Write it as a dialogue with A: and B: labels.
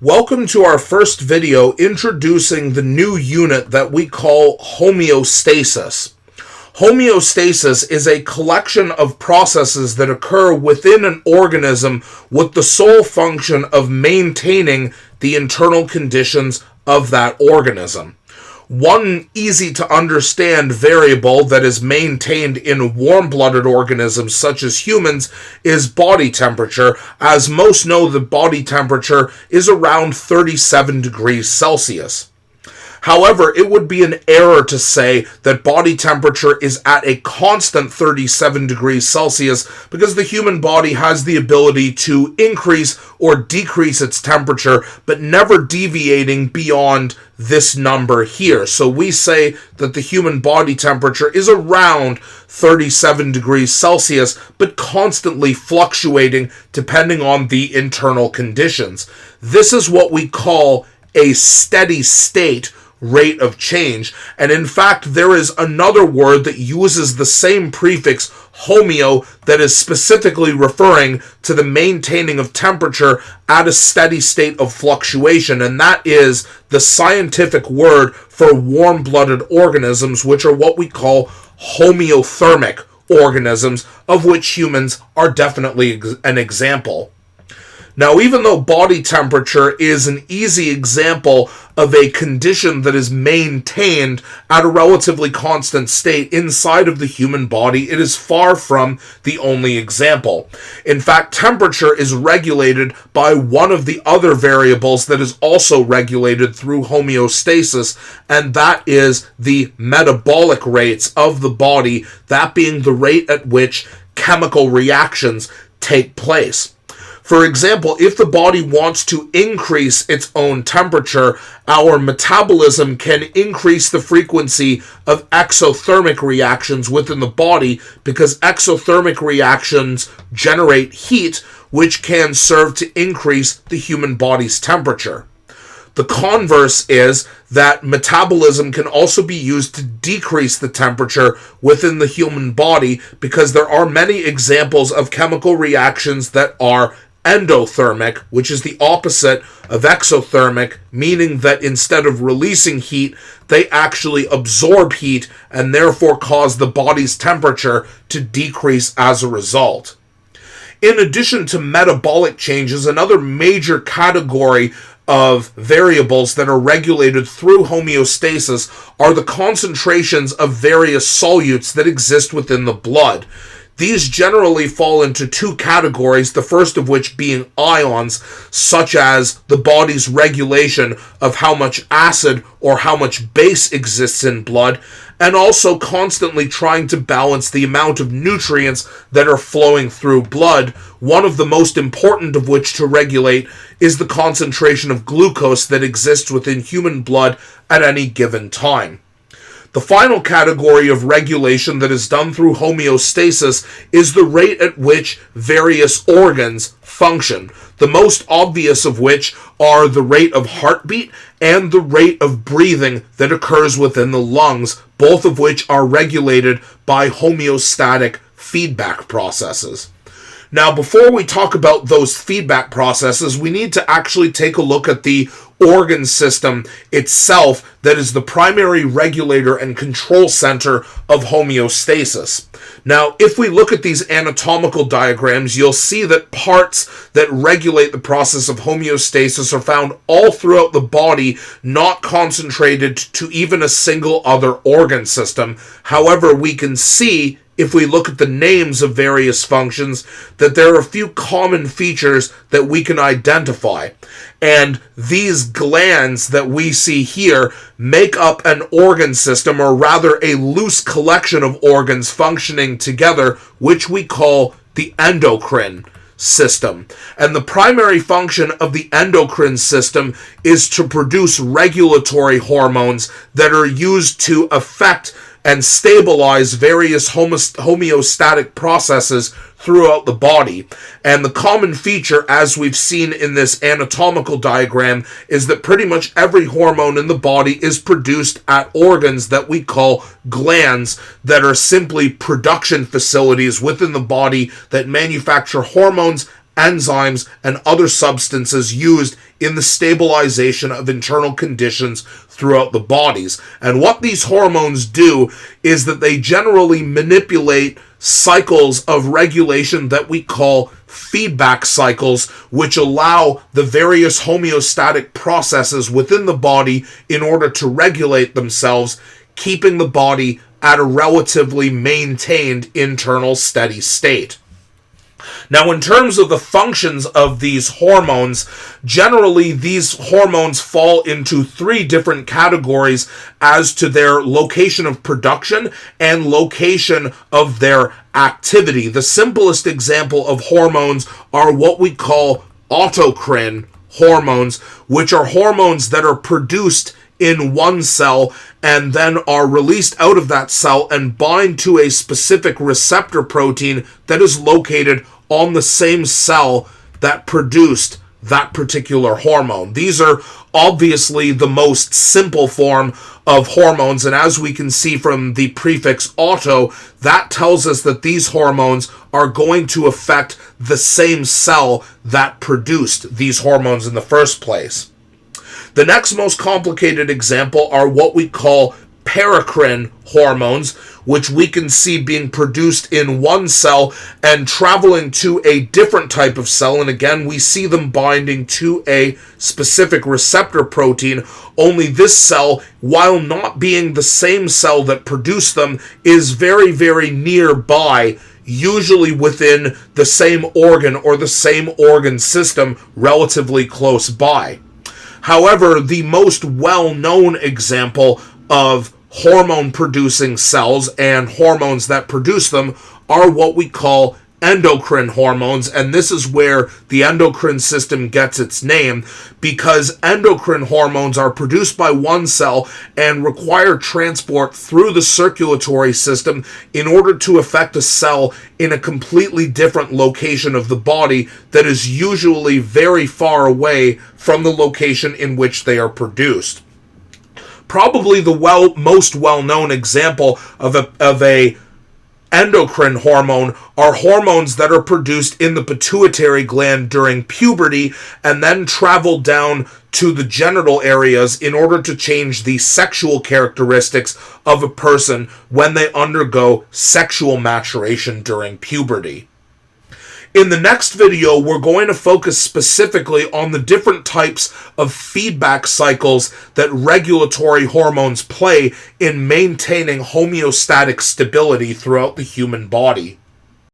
A: Welcome to our first video introducing the new unit that we call homeostasis. Homeostasis is a collection of processes that occur within an organism with the sole function of maintaining the internal conditions of that organism. One easy to understand variable that is maintained in warm-blooded organisms such as humans is body temperature, as most know that body temperature is around 37 degrees Celsius. However, it would be an error to say that body temperature is at a constant 37 degrees Celsius because the human body has the ability to increase or decrease its temperature, but never deviating beyond this number here. So we say that the human body temperature is around 37 degrees Celsius, but constantly fluctuating depending on the internal conditions. This is what we call a steady state rate of change, and in fact there is another word that uses the same prefix homeo that is specifically referring to the maintaining of temperature at a steady state of fluctuation, and that is the scientific word for warm-blooded organisms, which are what we call homeothermic organisms, of which humans are definitely an example. Now, even though body temperature is an easy example of a condition that is maintained at a relatively constant state inside of the human body, it is far from the only example. In fact, temperature is regulated by one of the other variables that is also regulated through homeostasis, and that is the metabolic rates of the body, that being the rate at which chemical reactions take place. For example, if the body wants to increase its own temperature, our metabolism can increase the frequency of exothermic reactions within the body because exothermic reactions generate heat, which can serve to increase the human body's temperature. The converse is that metabolism can also be used to decrease the temperature within the human body because there are many examples of chemical reactions that are endothermic, which is the opposite of exothermic, meaning that instead of releasing heat, they actually absorb heat and therefore cause the body's temperature to decrease as a result. In addition to metabolic changes, another major category of variables that are regulated through homeostasis are the concentrations of various solutes that exist within the blood. These generally fall into two categories, the first of which being ions, such as the body's regulation of how much acid or how much base exists in blood, and also constantly trying to balance the amount of nutrients that are flowing through blood, one of the most important of which to regulate is the concentration of glucose that exists within human blood at any given time. The final category of regulation that is done through homeostasis is the rate at which various organs function, the most obvious of which are the rate of heartbeat and the rate of breathing that occurs within the lungs, both of which are regulated by homeostatic feedback processes. Now, before we talk about those feedback processes, we need to actually take a look at the organ system itself that is the primary regulator and control center of homeostasis. Now, if we look at these anatomical diagrams, you'll see that parts that regulate the process of homeostasis are found all throughout the body, not concentrated to even a single other organ system. However, we can see, if we look at the names of various functions, that there are a few common features that we can identify. And these glands that we see here make up an organ system, or rather a loose collection of organs functioning together, which we call the endocrine system. And the primary function of the endocrine system is to produce regulatory hormones that are used to affect and stabilize various homeostatic processes throughout the body. And the common feature, as we've seen in this anatomical diagram, is that pretty much every hormone in the body is produced at organs that we call glands, that are simply production facilities within the body that manufacture hormones enzymes, and other substances used in the stabilization of internal conditions throughout the bodies. And what these hormones do is that they generally manipulate cycles of regulation that we call feedback cycles, which allow the various homeostatic processes within the body in order to regulate themselves, keeping the body at a relatively maintained internal steady state. Now, in terms of the functions of these hormones, generally these hormones fall into three different categories as to their location of production and location of their activity. The simplest example of hormones are what we call autocrine hormones, which are hormones that are produced in one cell and then are released out of that cell and bind to a specific receptor protein that is located on the same cell that produced that particular hormone. These are obviously the most simple form of hormones, and as we can see from the prefix auto, that tells us that these hormones are going to affect the same cell that produced these hormones in the first place. The next most complicated example are what we call paracrine hormones, which we can see being produced in one cell and traveling to a different type of cell. And again, we see them binding to a specific receptor protein, only this cell, while not being the same cell that produced them, is very, very nearby, usually within the same organ or the same organ system relatively close by. However, the most well-known example of hormone-producing cells and hormones that produce them are what we call endocrine hormones, and this is where the endocrine system gets its name, because endocrine hormones are produced by one cell and require transport through the circulatory system in order to affect a cell in a completely different location of the body that is usually very far away from the location in which they are produced. Probably the most well-known example of a endocrine hormone are hormones that are produced in the pituitary gland during puberty and then travel down to the genital areas in order to change the sexual characteristics of a person when they undergo sexual maturation during puberty. In the next video, we're going to focus specifically on the different types of feedback cycles that regulatory hormones play in maintaining homeostatic stability throughout the human body.